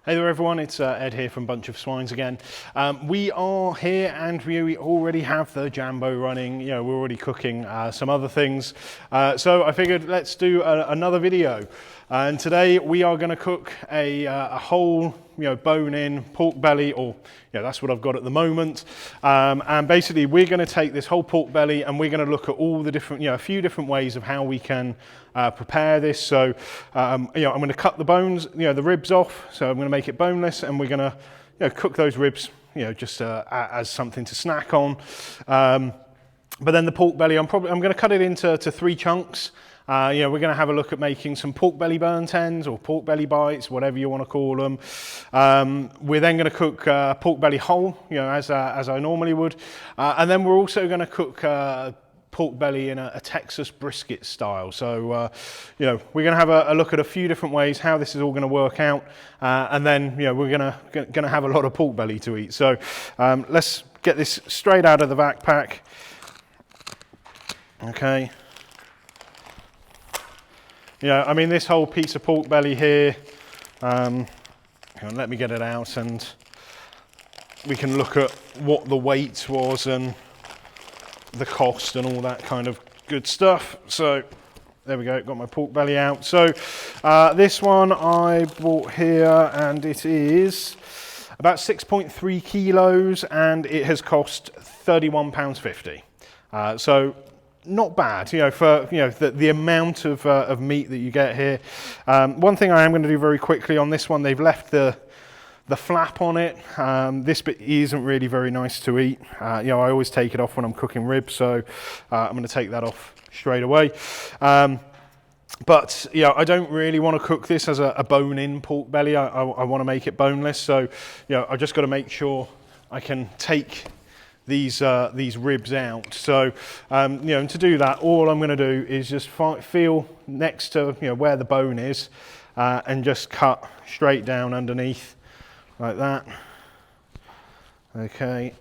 Hey there everyone, it's Ed here from Bunch of Swines again. We are here and we already have the Jambo running. You know, we're already cooking some other things. So I figured let's do another video. And today we are going to cook a whole, bone-in pork belly, or that's what I've got at the moment. And basically we're going to take this whole pork belly and we're going to look at all the different, a few different ways of how we can prepare this. So, I'm going to cut the bones, the ribs off. So I'm going to make it boneless, and we're going to, cook those ribs, just as something to snack on. But then the pork belly, I'm going to cut it into 3 chunks. We're going to have a look at making some pork belly burnt ends or pork belly bites, whatever you want to call them. We're then going to cook pork belly whole, as I normally would. And then we're also going to cook pork belly in a Texas brisket style. So, we're going to have a look at a few different ways how this is all going to work out. And then, we're going to have a lot of pork belly to eat. So let's get this straight out of the backpack. Okay. This whole piece of pork belly here, let me get it out and we can look at what the weight was and the cost and all that kind of good stuff. So there we go, got my pork belly out. So this one I bought here and it is about 6.3 kilos and it has cost £31.50. So not bad, for the amount of meat that you get here. One thing I am going to do very quickly on this one, they've left the flap on it. This bit isn't really very nice to eat. I always take it off when I'm cooking ribs, so I'm going to take that off straight away. But I don't really want to cook this as a bone-in pork belly. I want to make it boneless, so I just got to make sure I can take these ribs out. So and to do that, all I'm going to do is just feel next to where the bone is, and just cut straight down underneath like that. Okay.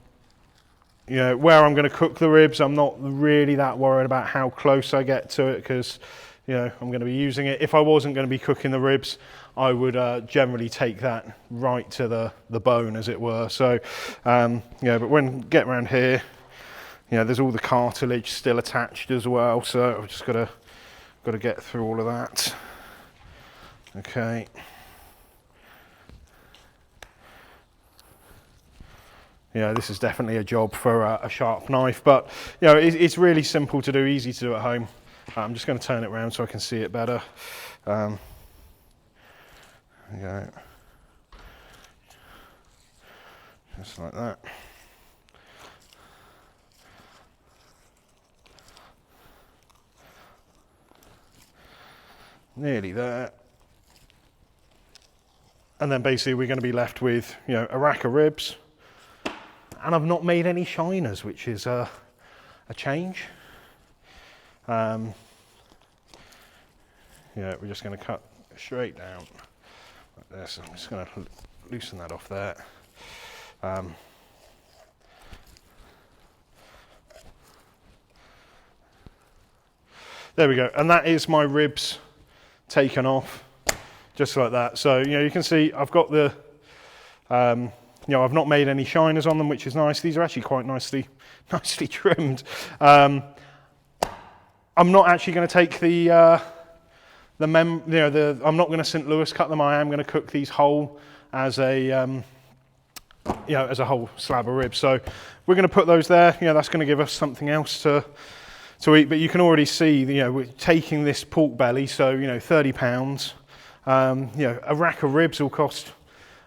Where I'm going to cook the ribs, I'm not really that worried about how close I get to it, because I'm going to be using it. If I wasn't going to be cooking the ribs, I would generally take that right to the bone, as it were. So, but when get around here, there's all the cartilage still attached as well. So I've just got to get through all of that. Okay. This is definitely a job for a sharp knife, but it's really simple to do, easy to do at home. I'm just going to turn it around so I can see it better. There we go. Just like that. Nearly there. And then basically we're going to be left with, a rack of ribs. And I've not made any shiners, which is a change. We're just going to cut straight down like this. I'm just going to loosen that off there. There we go, and that is my ribs taken off, just like that. So you can see I've got the I've not made any shiners on them, which is nice. These are actually quite nicely trimmed. I'm not actually going to take I'm not going to St. Louis cut them. I am going to cook these whole as a as a whole slab of ribs. So we're going to put those there. That's going to give us something else to eat. But you can already see, we're taking this pork belly. So £30. A rack of ribs will cost,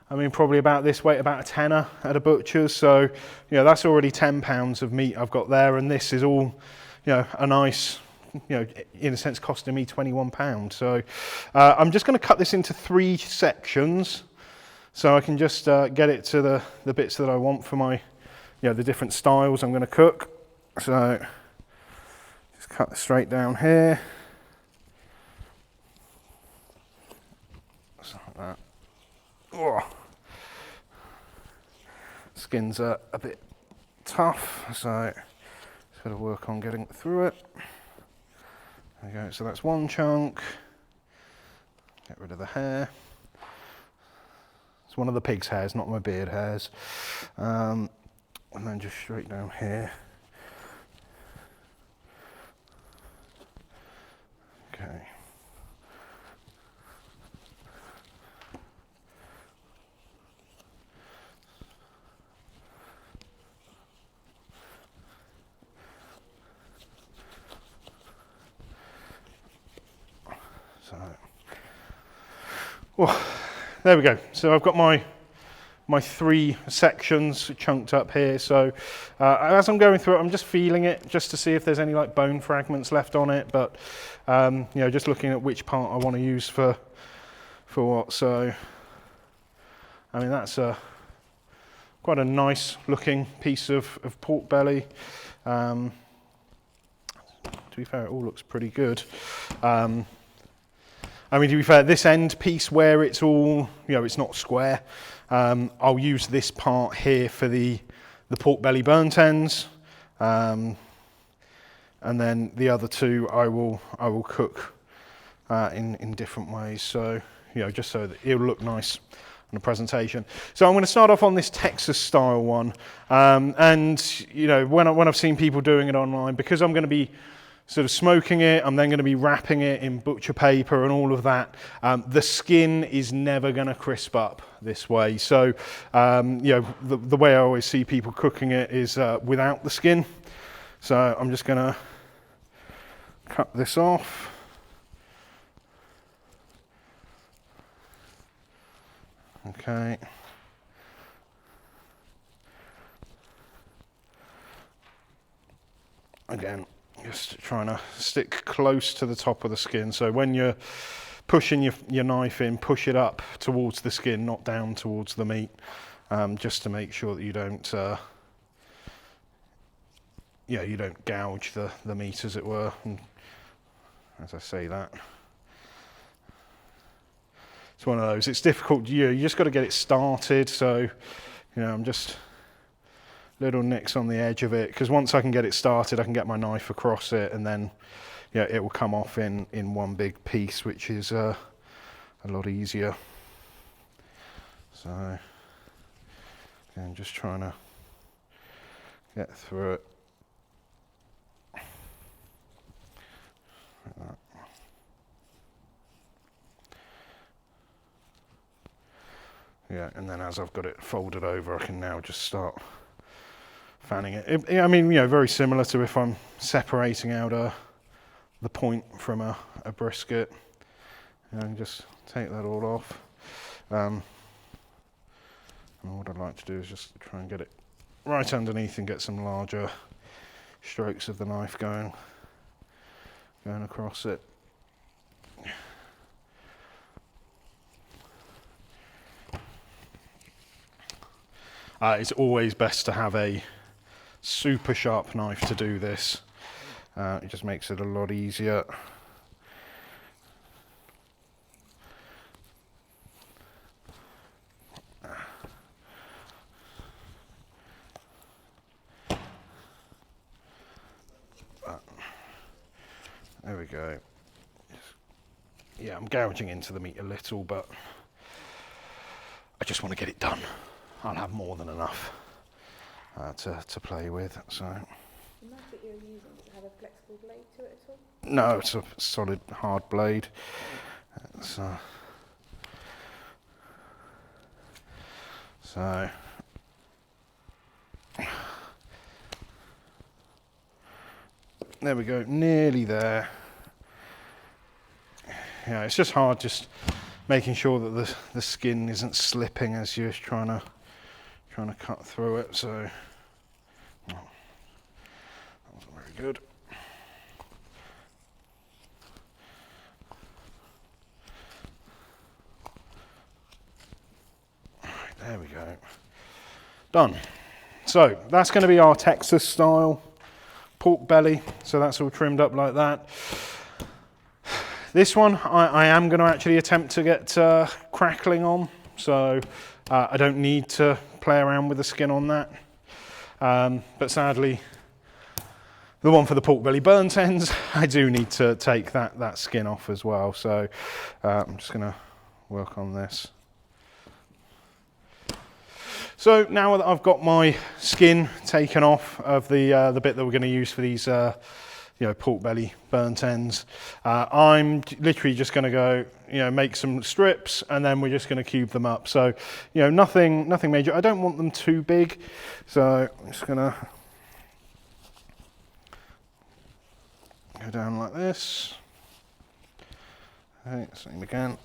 probably about this weight, about a tenner at a butcher's. So that's already £10 of meat I've got there, and this is all a nice, in a sense, costing me £21. So I'm just going to cut this into 3 sections, so I can just get it to the bits that I want for my, the different styles I'm going to cook. So just cut it straight down here. Just like that. Oh. Skin's a bit tough, so just got to work on getting through it. There we go, so that's one chunk. Get rid of the hair. It's one of the pig's hairs, not my beard hairs. And then just straight down here. Okay. So, well, there we go. So I've got my 3 sections chunked up here. So as I'm going through it, I'm just feeling it just to see if there's any like bone fragments left on it. But you know, just looking at which part I want to use for what. So I mean, that's quite a nice looking piece of pork belly. To be fair, it all looks pretty good. I mean, to be fair, this end piece where it's all, you know, it's not square. I'll use this part here for the pork belly burnt ends, and then the other 2 I will cook in different ways. So, you know, just so that it'll look nice on the presentation. So I'm going to start off on this Texas style one, and you know, when I've seen people doing it online, because I'm going to be sort of smoking it, I'm then going to be wrapping it in butcher paper and all of that. The skin is never going to crisp up this way. So, you know, the way I always see people cooking it is without the skin. So I'm just going to cut this off. Okay. Again, just trying to stick close to the top of the skin. So when you're pushing your knife in, push it up towards the skin, not down towards the meat, just to make sure that you don't, you don't gouge the meat, as it were. And as I say that, it's one of those. It's difficult. You just got to get it started. So, you know, I'm just little nicks on the edge of it, because once I can get it started, I can get my knife across it, and then it will come off in one big piece, which is a lot easier. So again, just trying to get through it like that. Yeah, and then as I've got it folded over, I can now just start fanning it. I mean, you know, very similar to if I'm separating out the point from a brisket. And just take that all off. And what I'd like to do is just try and get it right underneath and get some larger strokes of the knife going across it. It's always best to have a super sharp knife to do this. It just makes it a lot easier. There we go. Yeah, I'm gouging into the meat a little, but I just want to get it done. I'll have more than enough to play with. So. The knife that you're using, does it have a flexible blade to it at all? No, it's a solid hard blade. So there we go, nearly there. Yeah, it's just hard just making sure that the skin isn't slipping as you're trying to cut through it. So that wasn't very good. There we go. Done. So that's going to be our Texas style pork belly. So that's all trimmed up like that. This one I am going to actually attempt to get crackling on. So I don't need to play around with the skin on that. But sadly, the one for the pork belly burnt ends, I do need to take that skin off as well. So I'm just going to work on this. So now that I've got my skin taken off of the bit that we're going to use for these pork belly burnt ends, I'm literally just going to go, make some strips, and then we're just going to cube them up. So, nothing major. I don't want them too big, so I'm just going to go down like this. Okay, same again.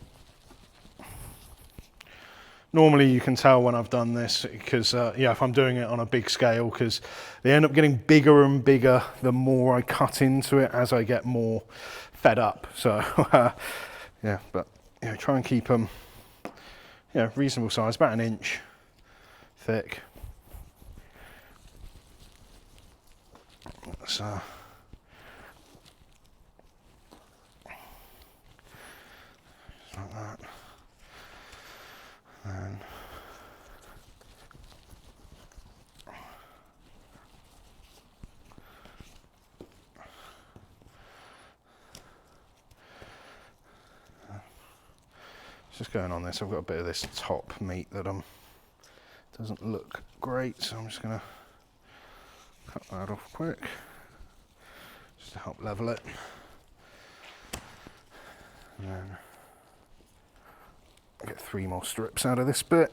Normally you can tell when I've done this because, if I'm doing it on a big scale, because they end up getting bigger and bigger the more I cut into it as I get more fed up. So, but try and keep them, reasonable size, about an inch thick. So, like that. And just going on this, I've got a bit of this top meat that doesn't look great, so I'm just going to cut that off quick just to help level it. And then get 3 more strips out of this bit.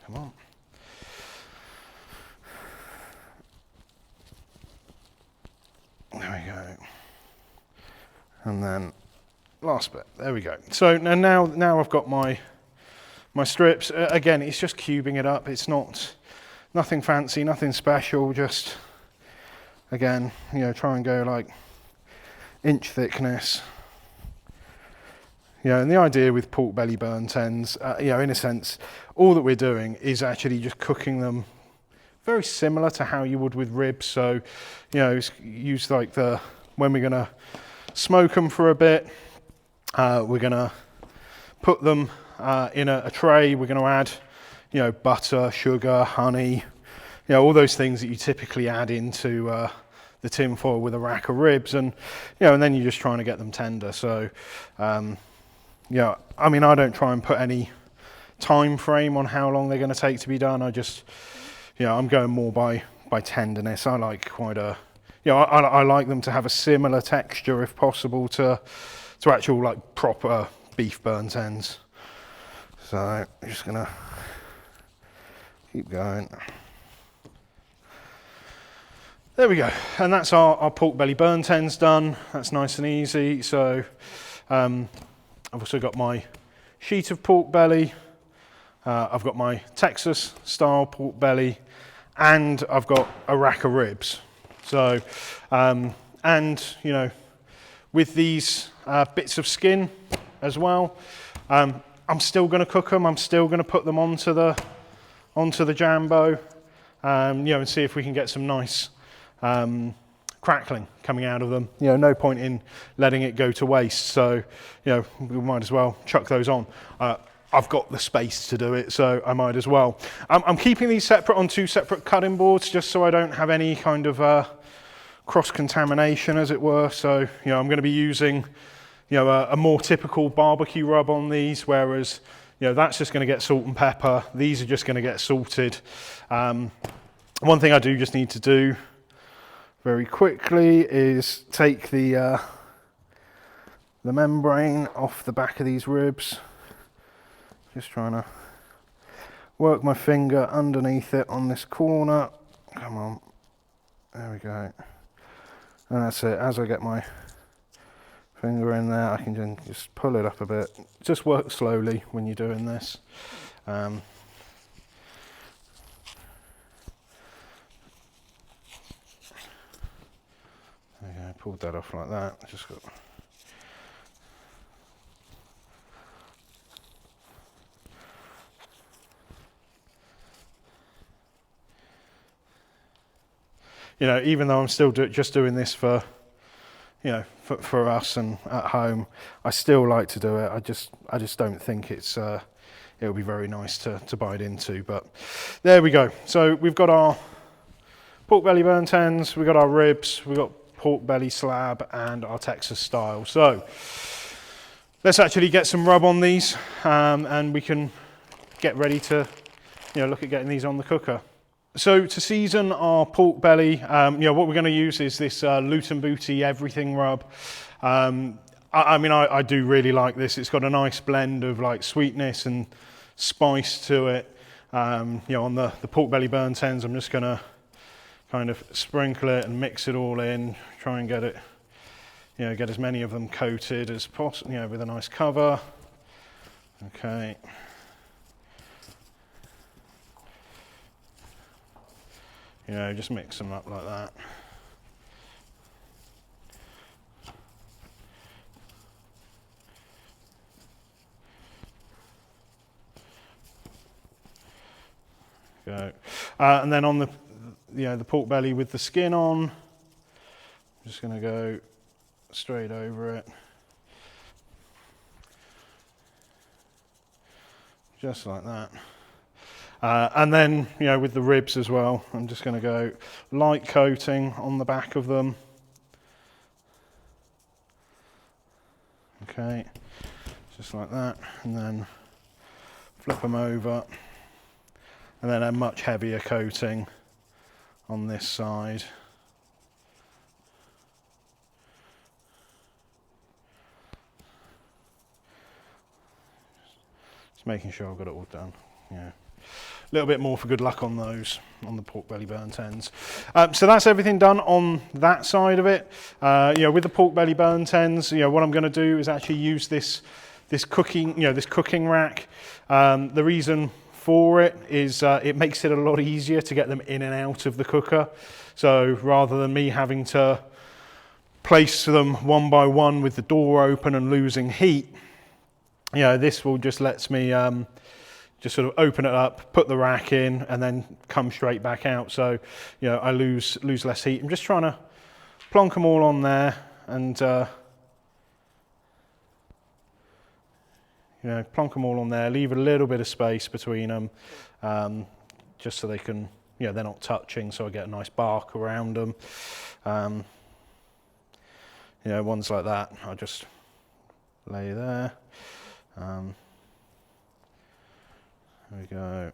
Come on. There we go. And then last bit. There we go. So now I've got my strips. Again, it's just cubing it up. It's nothing fancy, nothing special. Just again, try and go like inch thickness. And the idea with pork belly burnt ends, in a sense, all that we're doing is actually just cooking them very similar to how you would with ribs. So, use like when we're gonna smoke them for a bit, we're gonna put them in a tray. We're gonna add, butter, sugar, honey, all those things that you typically add into the tin foil with a rack of ribs, and and then you're just trying to get them tender. So I don't try and put any time frame on how long they're going to take to be done. I just I'm going more by tenderness. I like quite a I like them to have a similar texture if possible to actual like proper beef burnt ends. So I'm just gonna keep going. There we go, and that's our pork belly burnt ends done. That's nice and easy. So I've also got my sheet of pork belly. I've got my Texas style pork belly, and I've got a rack of ribs. So, with these bits of skin as well, I'm still going to cook them. I'm still going to put them onto the Jambo, and see if we can get some nice crackling coming out of them. No point in letting it go to waste. So, we might as well chuck those on. I've got the space to do it, so I might as well. I'm keeping these separate on 2 separate cutting boards just so I don't have any kind of cross-contamination, as it were. So, I'm going to be using, a more typical barbecue rub on these, whereas, that's just going to get salt and pepper. These are just going to get salted. One thing I do just need to do very quickly is take the membrane off the back of these ribs. Just trying to work my finger underneath it on this corner. Come on. There we go. And that's it. As I get my finger in there, I can just pull it up a bit. Just work slowly when you're doing this. Okay, pulled that off like that. Just got. Even though I'm still just doing this for us and at home, I still like to do it. I just don't think it'll be very nice to bite into. But there we go. So we've got our pork belly burnt ends, we've got our ribs, we've got pork belly slab, and our Texas style. So let's actually get some rub on these, and we can get ready to, look at getting these on the cooker. So to season our pork belly, what we're going to use is this Luton Booty Everything rub. I do really like this. It's got a nice blend of like sweetness and spice to it. On the pork belly burnt ends, I'm just going to kind of sprinkle it and mix it all in, try and get it, get as many of them coated as possible, with a nice cover. Okay. Just mix them up like that. Go. And then on the pork belly with the skin on, I'm just going to go straight over it. Just like that. And then, with the ribs as well, I'm just going to go light coating on the back of them. Okay, just like that, and then flip them over, and then a much heavier coating on this side. Just making sure I've got it all done. A little bit more for good luck on those, on the pork belly burnt ends. So that's everything done on that side of it. With the pork belly burnt ends, what I'm going to do is actually use this cooking rack. The reason for it is it makes it a lot easier to get them in and out of the cooker. So rather than me having to place them one by one with the door open and losing heat, this will just lets me just sort of open it up, put the rack in, and then come straight back out. So, I lose less heat. I'm just trying to plonk them all on there, and plonk them all on there. Leave a little bit of space between them, just so they can, they're not touching. So I get a nice bark around them. Ones like that, I just lay there. There we go.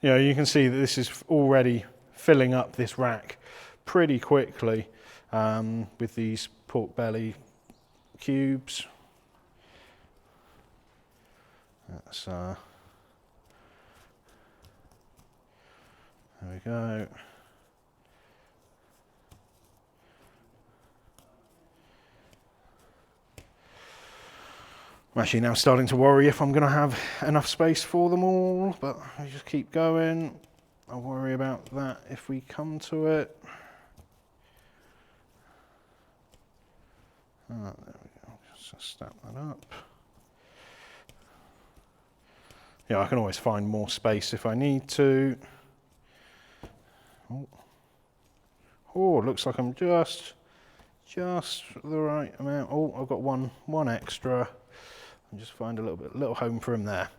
You can see that this is already filling up this rack pretty quickly with these pork belly cubes. That's there we go. I'm actually now starting to worry if I'm going to have enough space for them all, but I just keep going. I'll worry about that if we come to it. There we go, just stack that up. I can always find more space if I need to. Oh, it looks like I'm just the right amount. Oh, I've got one extra. Just find a little home for him there.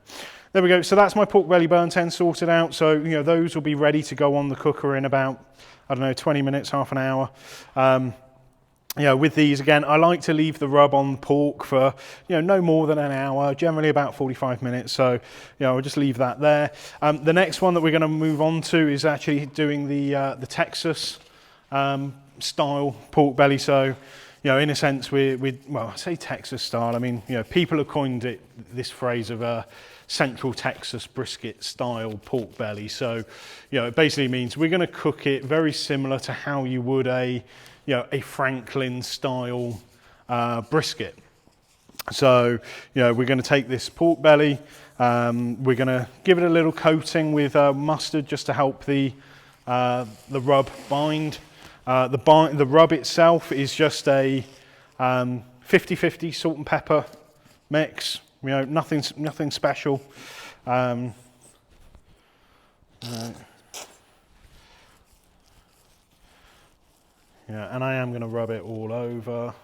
There we go. So that's my pork belly burnt end sorted out. So those will be ready to go on the cooker in about 20 minutes, half an hour. With these again, I like to leave the rub on the pork for no more than an hour, generally about 45 minutes. So I'll just leave that there. The next one that we're going to move on to is actually doing the Texas style pork belly. So in a sense, well, I say Texas style. I mean, people have coined this phrase of a Central Texas brisket style pork belly. So, it basically means we're going to cook it very similar to how you would a Franklin style brisket. So, we're going to take this pork belly. We're going to give it a little coating with mustard just to help the rub bind. The rub itself is just a 50-50 salt and pepper mix. Nothing special. And I am going to rub it all over.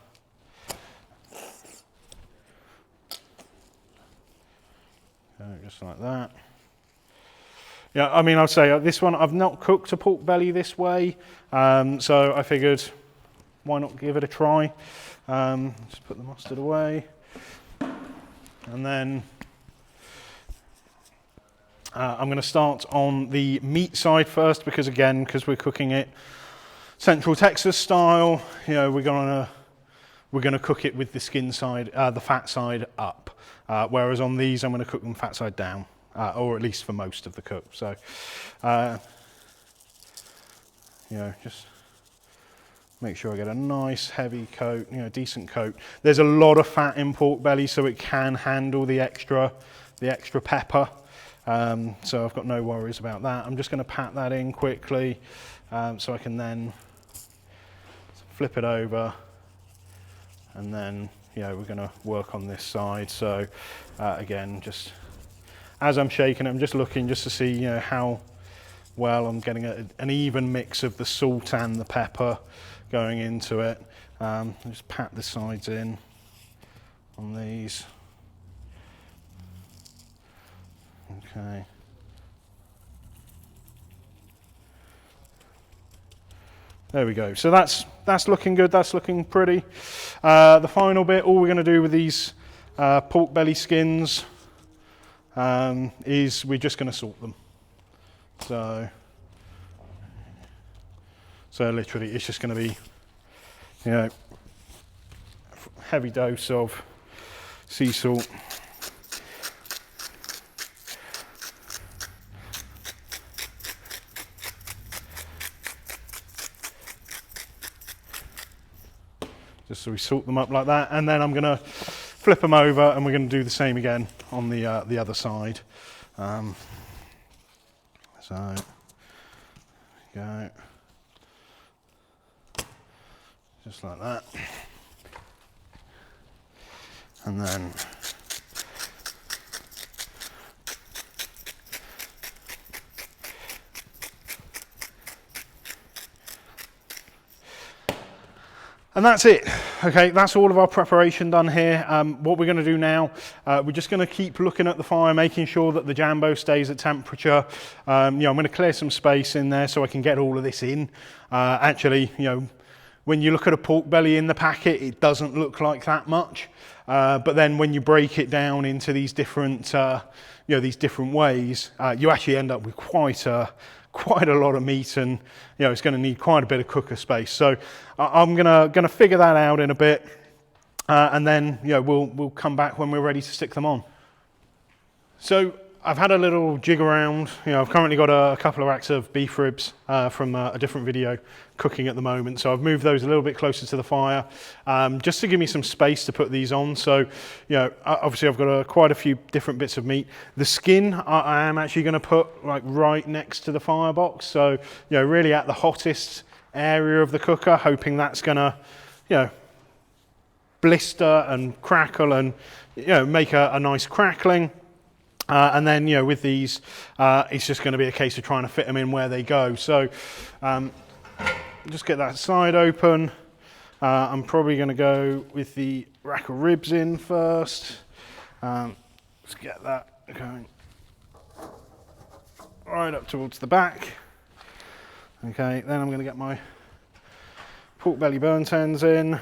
Just like that. I'd say this one, I've not cooked a pork belly this way, so I figured, why not give it a try? Just put the mustard away. And then I'm going to start on the meat side first, because we're cooking it Central Texas style. You know, we're going to cook it with the skin side, the fat side up. Whereas on these, I'm going to cook them fat side down, or at least for most of the cook. So, you know, just make sure I get a nice heavy coat, you know, decent coat. There's a lot of fat in pork belly, so it can handle the extra pepper. So I've got no worries about that. I'm just going to pat that in quickly, so I can then flip it over, and then, you know, we're going to work on this side. So again, just as I'm shaking it, I'm just looking just to see, you know, how well I'm getting an even mix of the salt and the pepper going into it. Just pat the sides in on these. Okay. There we go. So that's looking good. That's looking pretty. The final bit, all we're going to do with these pork belly skins is we're just going to salt them. So literally, it's just going to be, you know, heavy dose of sea salt. Just so we salt them up like that, and then I'm going to flip them over, and we're going to do the same again on the other side. So there we go, just like that, and then and that's it. Okay, that's all of our preparation done here. What we're going to do now, we're just going to keep looking at the fire, making sure that the Jambo stays at temperature. You know, I'm going to clear some space in there so I can get all of this in. Actually, you know, when you look at a pork belly in the packet, it doesn't look like that much. But then when you break it down into these different, you know, these different ways, you actually end up with quite a lot of meat, and you know, it's going to need quite a bit of cooker space. So I'm gonna figure that out in a bit, and then, you know, we'll come back when we're ready to stick them on. So I've had a little jig around. You know, I've currently got a couple of racks of beef ribs from a different video cooking at the moment. So I've moved those a little bit closer to the fire, just to give me some space to put these on. So, you know, obviously I've got quite a few different bits of meat. The skin I am actually going to put like right next to the firebox. So, you know, really at the hottest area of the cooker, hoping that's going to, you know, blister and crackle and, you know, make a nice crackling. And then, you know, with these, it's just going to be a case of trying to fit them in where they go. So just get that side open. I'm probably going to go with the rack of ribs in first. Let's get that going right up towards the back. Okay, then I'm going to get my pork belly burnt ends in.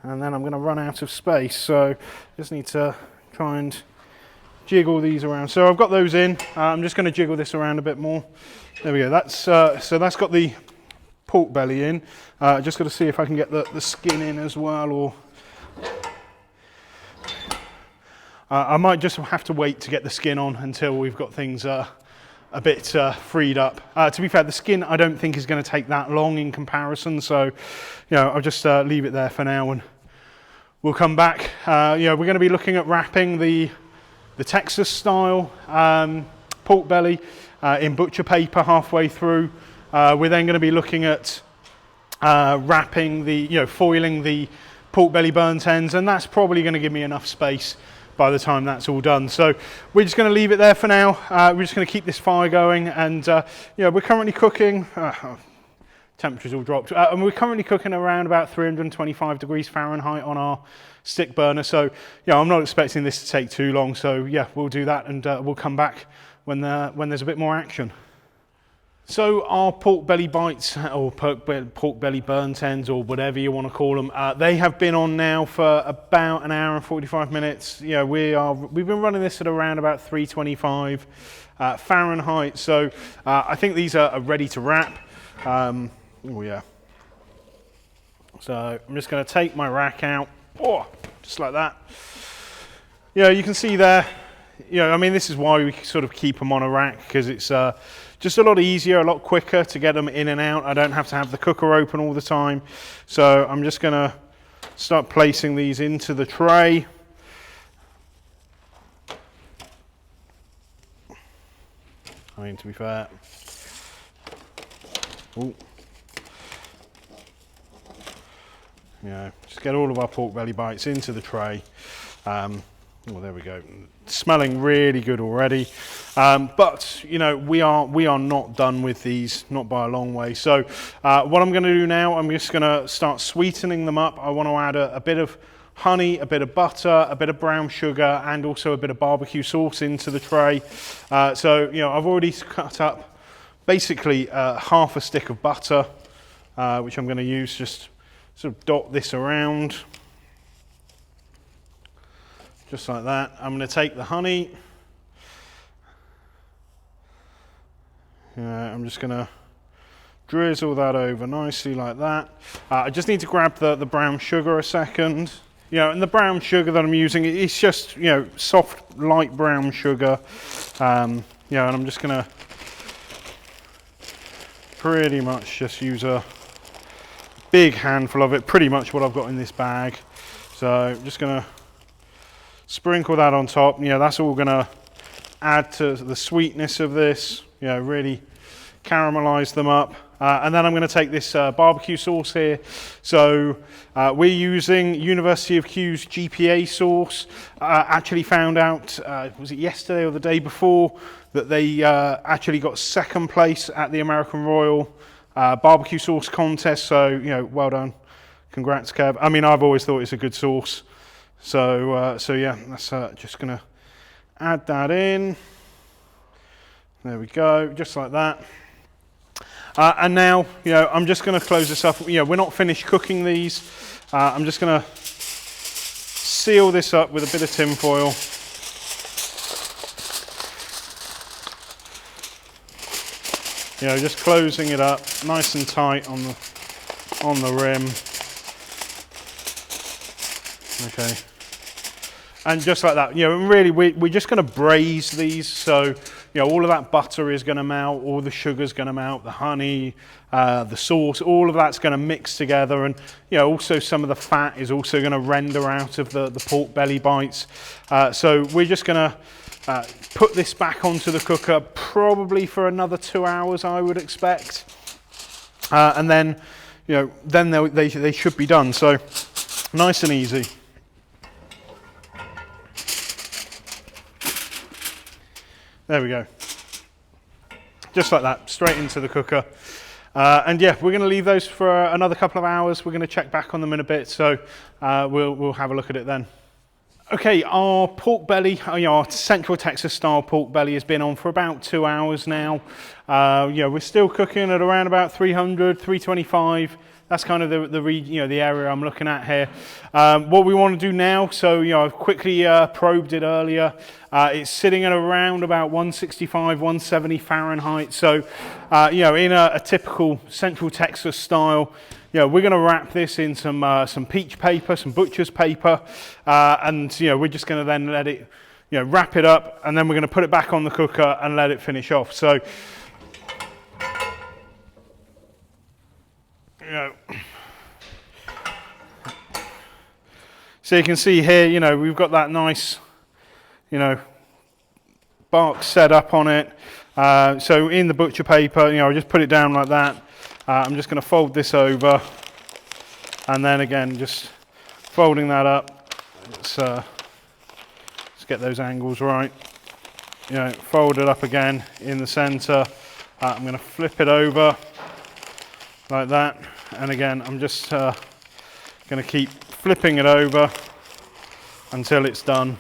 And then I'm going to run out of space, so just need to try and jiggle these around. So I've got those in. I'm just going to jiggle this around a bit more. There we go. That's so that's got the pork belly in. Just got to see if I can get the skin in as well, or I might just have to wait to get the skin on until we've got things a bit freed up. To be fair, the skin I don't think is going to take that long in comparison. So, you know, I'll just leave it there for now, and we'll come back. You know, we're going to be looking at wrapping the Texas style pork belly in butcher paper halfway through. We're then going to be looking at wrapping foiling the pork belly burnt ends, and that's probably going to give me enough space by the time that's all done. So we're just going to leave it there for now. We're just going to keep this fire going, and you know, we're currently cooking. Temperature's all dropped, and we're currently cooking around about 325 degrees Fahrenheit on our stick burner. So yeah, I'm not expecting this to take too long. So yeah, we'll do that, and we'll come back when there's a bit more action. So our pork belly bites, or pork belly burnt ends, or whatever you want to call them, they have been on now for about an hour and 45 minutes. You know, we've been running this at around about 325 Fahrenheit. So I think these are ready to wrap. Oh yeah. So I'm just going to take my rack out, just like that. You know, you can see there. You know, I mean, this is why we sort of keep them on a rack, because it's just a lot easier, a lot quicker to get them in and out. I don't have to have the cooker open all the time. So I'm just going to start placing these into the tray. I mean, to be fair. Ooh. Yeah, just get all of our pork belly bites into the tray. Well, there we go. Smelling really good already. But you know, we are not done with these, not by a long way. So what I'm going to do now, I'm just going to start sweetening them up. I want to add a bit of honey, a bit of butter, a bit of brown sugar, and also a bit of barbecue sauce into the tray. So you know, I've already cut up basically half a stick of butter, which I'm going to use. Just sort of dot this around. Just like that. I'm going to take the honey. I'm just going to drizzle that over nicely like that. I just need to grab the brown sugar a second. You know, and the brown sugar that I'm using, it's just, you know, soft, light brown sugar. You know, and I'm just going to pretty much just use a big handful of it, pretty much what I've got in this bag. So I'm just going to sprinkle that on top. You know, that's all going to add to the sweetness of this, you know, really caramelize them up. And then I'm going to take this barbecue sauce here. So we're using University of Q's GPA sauce. Actually found out, was it yesterday or the day before, that they actually got second place at the American Royal barbecue sauce contest. So, you know, well done. Congrats, Kev. I mean, I've always thought it's a good sauce. So yeah, that's just going to add that in. There we go, just like that. And now, you know, I'm just going to close this up. You know, we're not finished cooking these. I'm just going to seal this up with a bit of tin foil. You know, just closing it up nice and tight on the rim. Okay. And just like that, you know, really we're just going to braise these. So, you know, all of that butter is going to melt, all the sugar's going to melt, the honey, the sauce, all of that's going to mix together. And, you know, also some of the fat is also going to render out of the pork belly bites. So we're just going to put this back onto the cooker probably for another 2 hours, I would expect. And then, you know, then they should be done. So nice and easy. There we go. Just like that, straight into the cooker. And yeah, we're going to leave those for another couple of hours. We're going to check back on them in a bit, so we'll have a look at it then. Okay, our pork belly, our Central Texas style pork belly has been on for about 2 hours now. You know, we're still cooking at around about 300, 325. That's kind of the area I'm looking at here. What we want to do now, so, you know, I've quickly probed it earlier. It's sitting at around about 165, 170 Fahrenheit. So, you know, in a typical Central Texas style, you know, we're going to wrap this in some peach paper, some butcher's paper, and, you know, we're just going to then let it, you know, wrap it up, and then we're going to put it back on the cooker and let it finish off. So, you know, so you can see here, you know, we've got that nice, you know, bark set up on it. So in the butcher paper, you know, I just put it down like that. I'm just going to fold this over, and then again, just folding that up. Let's get those angles right. You know, fold it up again in the center. I'm going to flip it over like that. And again, I'm just going to keep flipping it over until it's done.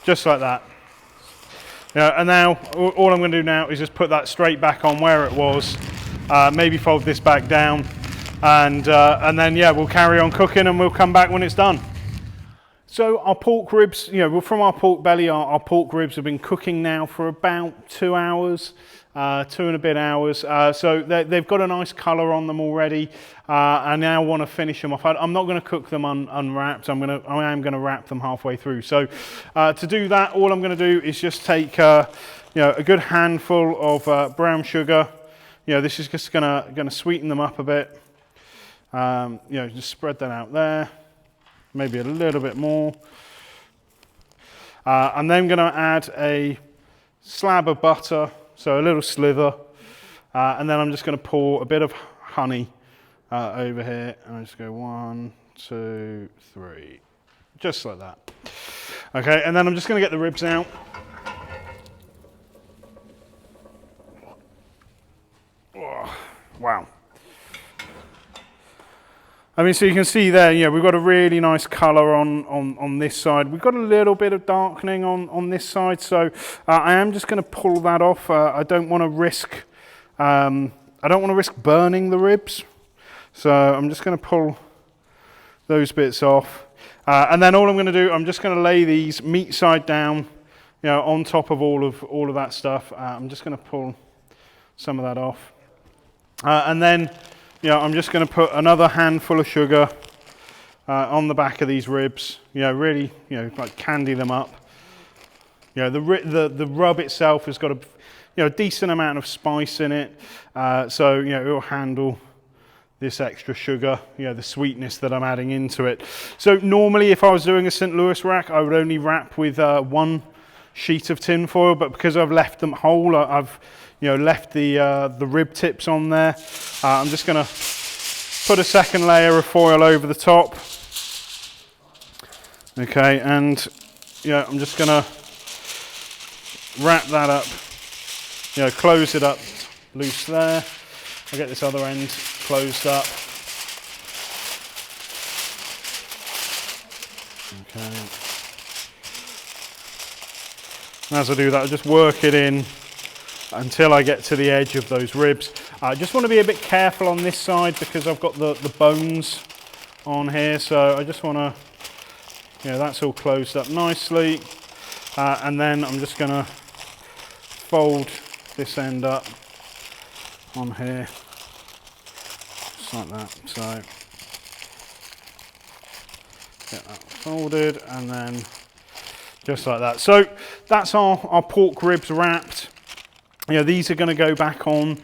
Just like that. And now all I'm going to do now is just put that straight back on where it was. Maybe fold this back down, and then yeah, we'll carry on cooking, and we'll come back when it's done. So our pork ribs, from our pork belly, our pork ribs have been cooking now for about 2 hours, 2 and a bit hours. So they've got a nice colour on them already. I now want to finish them off. I'm not going to cook them unwrapped. I am going to wrap them halfway through. So to do that, all I'm going to do is just take a good handful of brown sugar. This is just going to sweeten them up a bit. Just spread that out there. Maybe a little bit more. I'm then going to add a slab of butter, so a little slither, and then I'm just going to pour a bit of honey over here, and I just go 1, 2, 3, just like that. Okay, and then I'm just going to get the ribs out. Oh, wow. I mean, so you can see there, we've got a really nice colour on this side. We've got a little bit of darkening on this side, so I am just going to pull that off. I don't want to risk burning the ribs, so I'm just going to pull those bits off. And then all I'm going to do, I'm just going to lay these meat side down, on top of all of that stuff. I'm just going to pull some of that off, and then. I'm just going to put another handful of sugar on the back of these ribs. Really, like candy them up. The rub itself has got a decent amount of spice in it, so it will handle this extra sugar, the sweetness that I'm adding into it. So normally, if I was doing a St. Louis rack, I would only wrap with 1 sheet of tin foil, but because I've left them whole, I've left the rib tips on there. I'm just going to put a second layer of foil over the top. Okay, and I'm just going to wrap that up, close it up loose there. I'll get this other end closed up. Okay. And as I do that, I just work it in until I get to the edge of those ribs. I just want to be a bit careful on this side because I've got the bones on here, so I just want to, that's all closed up nicely. And then I'm just going to fold this end up on here, just like that. So get that folded, and then just like that. So that's our pork ribs wrapped. These are going to go back on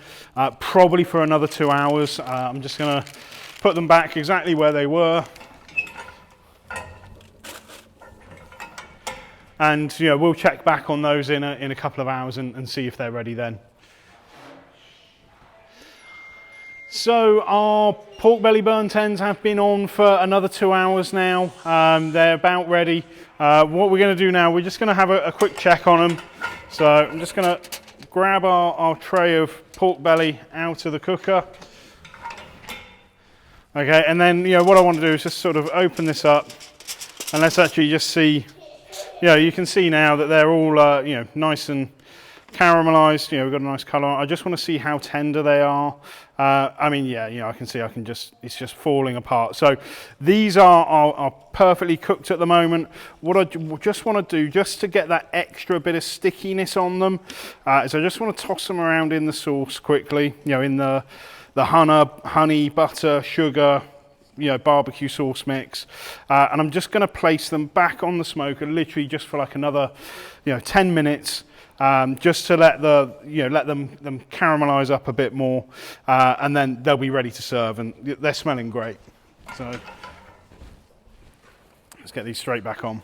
probably for another 2 hours. I'm just going to put them back exactly where they were. And we'll check back on those in a couple of hours and see if they're ready then. So our pork belly burnt ends have been on for another 2 hours now. They're about ready. What we're going to do now, we're just going to have a quick check on them. So I'm just going to grab our tray of pork belly out of the cooker. Okay, and then what I want to do is just sort of open this up, and let's actually just see. You can see now that they're all nice and caramelized. We've got a nice colour. I just want to see how tender they are. I can see it's just falling apart. So these are perfectly cooked at the moment. What I just want to do, just to get that extra bit of stickiness on them, is I just want to toss them around in the sauce quickly. In the honey, butter, sugar, barbecue sauce mix, and I'm just going to place them back on the smoker, literally just for like another 10 minutes. Just to let them caramelize up a bit more, and then they'll be ready to serve, and they're smelling great. So let's get these straight back on.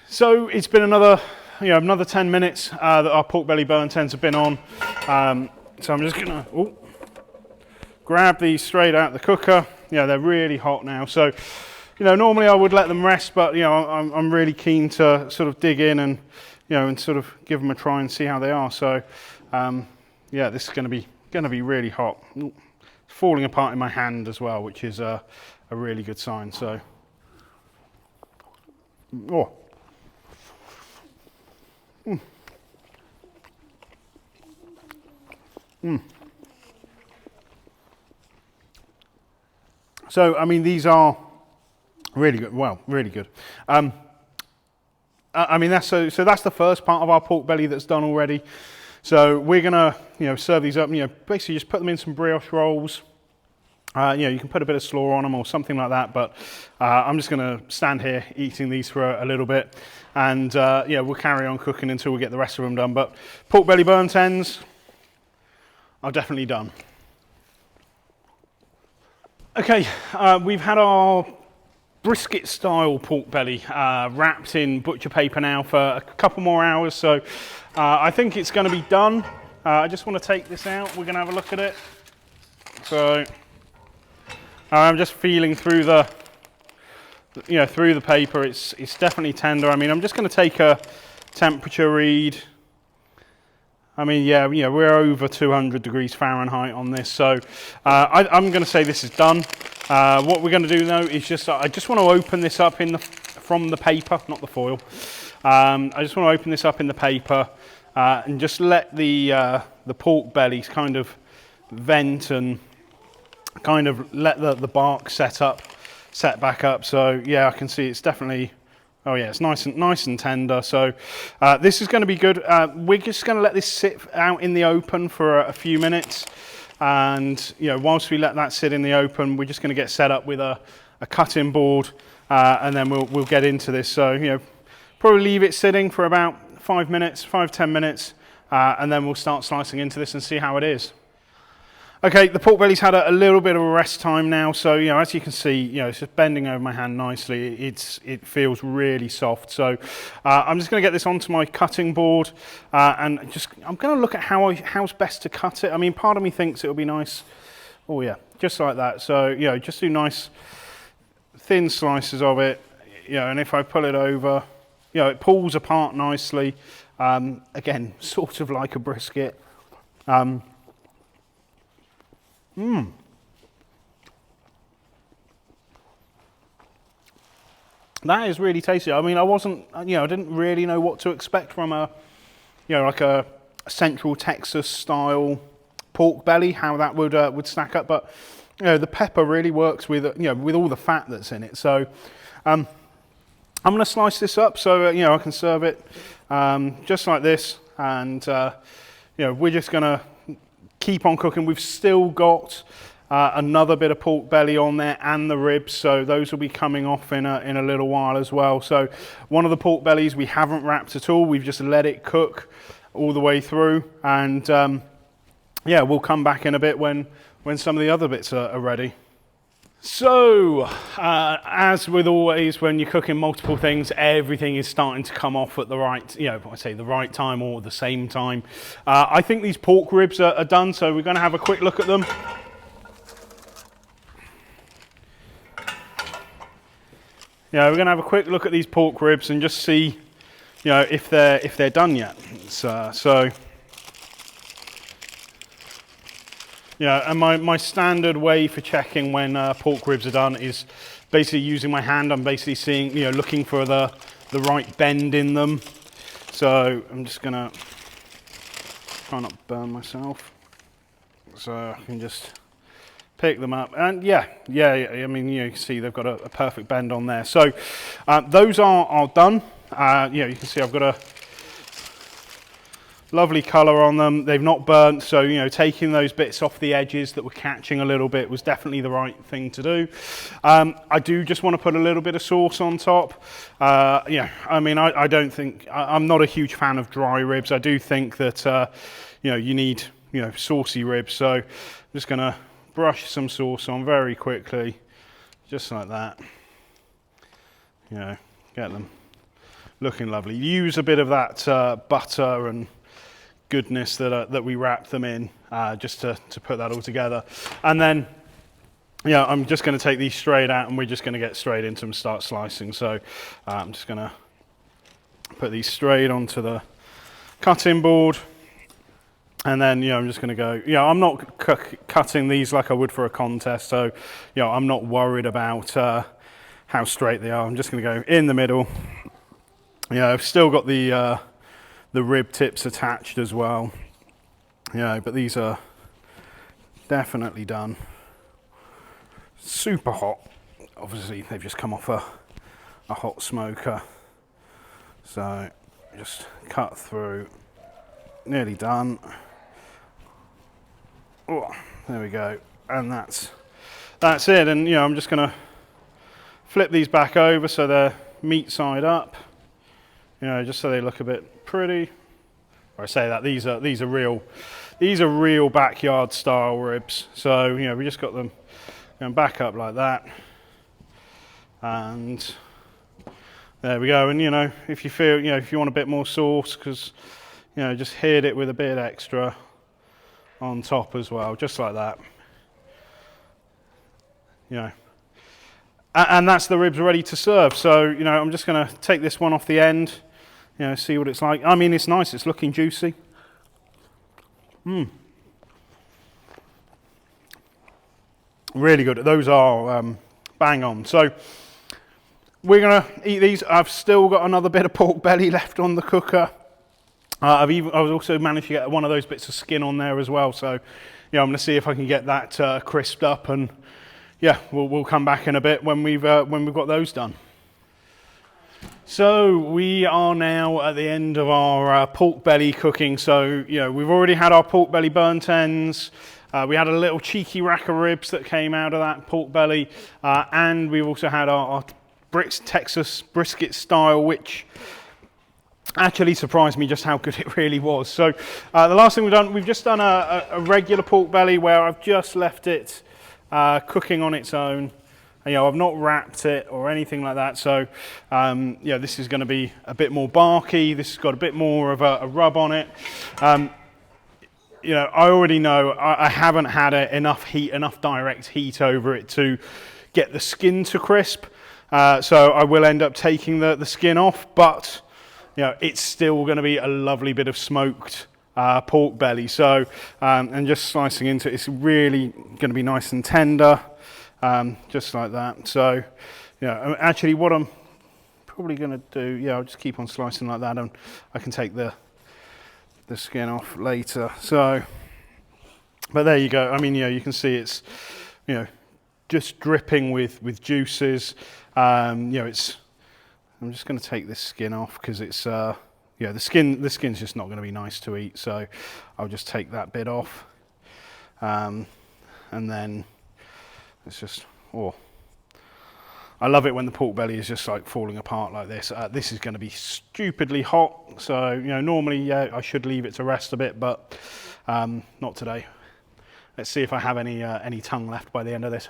So it's been another 10 minutes that our pork belly burnt ends have been on. So I'm just gonna grab these straight out of the cooker. They're really hot now. So normally I would let them rest, but I'm really keen to sort of dig in and and sort of give them a try and see how they are. So, this is going to be really hot. Ooh, it's falling apart in my hand as well, which is a really good sign. So, So, I mean, these are really good. Well, really good. I mean, that's so that's the first part of our pork belly that's done already. So we're gonna, serve these up. Basically just put them in some brioche rolls. You can put a bit of slaw on them or something like that. But I'm just gonna stand here eating these for a little bit, and we'll carry on cooking until we get the rest of them done. But pork belly burnt ends are definitely done. Okay, we've had our brisket style pork belly wrapped in butcher paper now for a couple more hours, so I think it's going to be done. I just want to take this out. We're going to have a look at it. So I'm just feeling through the through the paper. It's definitely tender. I mean, I'm just going to take a temperature read. I mean, we're over 200 degrees Fahrenheit on this, so I'm going to say this is done. What we're going to do now is I just want to open this up from the paper, not the foil. I just want to open this up in the paper and just let the pork bellies kind of vent and kind of let the bark set back up. So yeah, I can see it's definitely. Oh yeah, it's nice and tender. So this is going to be good. We're just going to let this sit out in the open for a few minutes, and whilst we let that sit in the open, we're just going to get set up with a cutting board, and then we'll get into this. So probably leave it sitting for about 5 minutes, 5-10 minutes, and then we'll start slicing into this and see how it is. Okay, the pork belly's had a little bit of a rest time now, so as you can see, it's just bending over my hand nicely. It feels really soft. So I'm just going to get this onto my cutting board, and I'm going to look at how's best to cut it. I mean, part of me thinks it'll be nice. Oh yeah, just like that. So just do nice thin slices of it. And if I pull it over, it pulls apart nicely. Again, sort of like a brisket. That is really tasty. I mean, I didn't really know what to expect from like a Central Texas style pork belly, how that would stack up. But the pepper really works with with all the fat that's in it. So I'm going to slice this up so I can serve it just like this, and we're just going to keep on cooking. We've still got another bit of pork belly on there and the ribs, so those will be coming off in a little while as well. So one of the pork bellies we haven't wrapped at all. We've just let it cook all the way through, and we'll come back in a bit when some of the other bits are ready. So, as with always, when you're cooking multiple things, everything is starting to come off at the right, I say the right time or the same time. I think these pork ribs are done, so we're going to have a quick look at them. We're going to have a quick look at these pork ribs and just see, if they're done yet. And my standard way for checking when pork ribs are done is basically using my hand. I'm basically seeing, looking for the right bend in them. So I'm just gonna try not burn myself. So I can just pick them up, and I mean, you can see they've got a perfect bend on there. So those are done. You can see I've got a lovely colour on them. They've not burnt, so taking those bits off the edges that were catching a little bit was definitely the right thing to do. I do just want to put a little bit of sauce on top. I mean, I don't think I'm not a huge fan of dry ribs. I do think that you need saucy ribs, so I'm just going to brush some sauce on very quickly, just like that. Get them looking lovely. Use a bit of that butter and goodness that we wrap them in, just to put that all together. And then I'm just going to take these straight out, and we're just going to get straight into them and start slicing. So I'm just going to put these straight onto the cutting board, and then I'm just going to go. I'm not cutting these like I would for a contest, so I'm not worried about how straight they are. I'm just going to go in the middle. I've still got the rib tips attached as well, but these are definitely done. Super hot. Obviously they've just come off a hot smoker. So just cut through, nearly done. Oh, there we go. And that's it. And you know, I'm just gonna flip these back over so they're meat side up. You know, just so they look a bit pretty. Or I say that these are real backyard style ribs. So you know, we just got them going back up like that. And there we go. And you know, if you feel, you know, if you want a bit more sauce, because you know, just hit it with a bit extra on top as well, just like that. You know, and that's the ribs ready to serve. So you know, I'm just going to take this one off the end. You know, see what it's like. I mean, it's nice. It's looking juicy. Really good. Those are bang on. So we're gonna eat these. I've still got another bit of pork belly left on the cooker. I've also managed to get one of those bits of skin on there as well. So, you know, I'm gonna see if I can get that crisped up, and yeah, we'll come back in a bit when we've got those done. So we are now at the end of our pork belly cooking. So, you know, we've already had our pork belly burnt ends. We had a little cheeky rack of ribs that came out of that pork belly. And we've also had our Texas brisket style, which actually surprised me just how good it really was. So the last thing we've just done a regular pork belly where I've just left it cooking on its own. You know, I've not wrapped it or anything like that. So, yeah, this is going to be a bit more barky. This has got a bit more of a rub on it. You know, I already know I haven't had enough direct heat over it to get the skin to crisp. So I will end up taking the skin off, but you know, it's still going to be a lovely bit of smoked pork belly. So, and just slicing into it, it's really going to be nice and tender. Just like that. So, yeah, actually what I'm probably going to do, yeah, I'll just keep on slicing like that, and I can take the skin off later. So, but there you go. I mean, you know, you can see it's, you know, just dripping with juices. You know, I'm just going to take this skin off because it's, yeah, the skin's just not going to be nice to eat. So I'll just take that bit off. And then it's just, oh, I love it when the pork belly is just like falling apart like this. This is going to be stupidly hot, so you know, normally, yeah, I should leave it to rest a bit, but not today. Let's see if I have any tongue left by the end of this.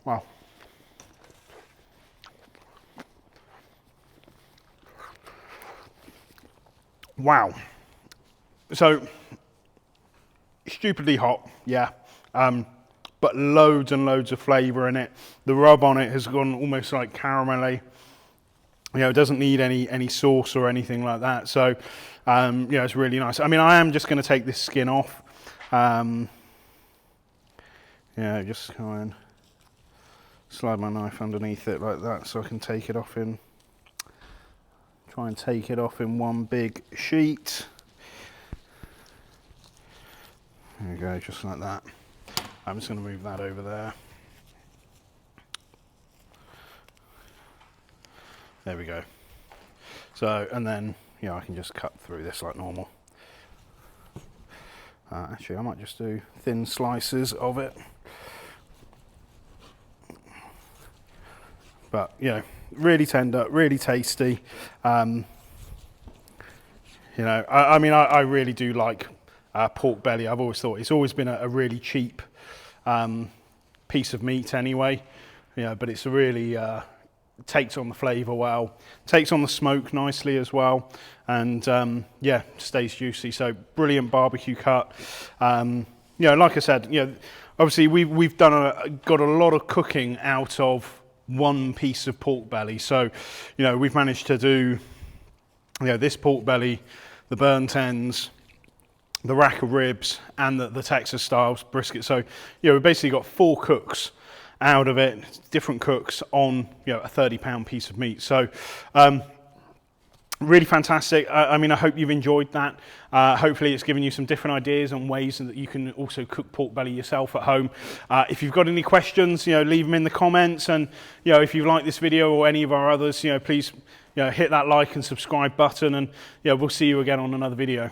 Wow. Wow. So, stupidly hot, yeah, but loads and loads of flavour in it. The rub on it has gone almost like caramelly. You know, it doesn't need any sauce or anything like that. So, yeah, it's really nice. I mean, I am just going to take this skin off. Yeah, just go and slide my knife underneath it like that so I can take it off in. Try and take it off in one big sheet. There we go, just like that. I'm just going to move that over there. There we go. So, and then, you know, I can just cut through this like normal. Actually, I might just do thin slices of it. But, you know, really tender, really tasty. You know, I mean, I really do like pork belly. I've always thought it's always been a really cheap piece of meat anyway. You know, but it's really takes on the flavour well, takes on the smoke nicely as well, and yeah, stays juicy. So brilliant barbecue cut. You know, like I said, you know, obviously we've got a lot of cooking out of one piece of pork belly. So, you know, we've managed to do, you know, this pork belly, the burnt ends, the rack of ribs, and the Texas style brisket. So, you know, we've basically got 4 cooks out of it, different cooks on, you know, a 30-pound piece of meat. So really fantastic. I mean, I hope you've enjoyed that. Hopefully it's given you some different ideas and ways that you can also cook pork belly yourself at home. If you've got any questions, you know, leave them in the comments. And, you know, if you like this video or any of our others, you know, please, you know, hit that like and subscribe button, and, you know, we'll see you again on another video.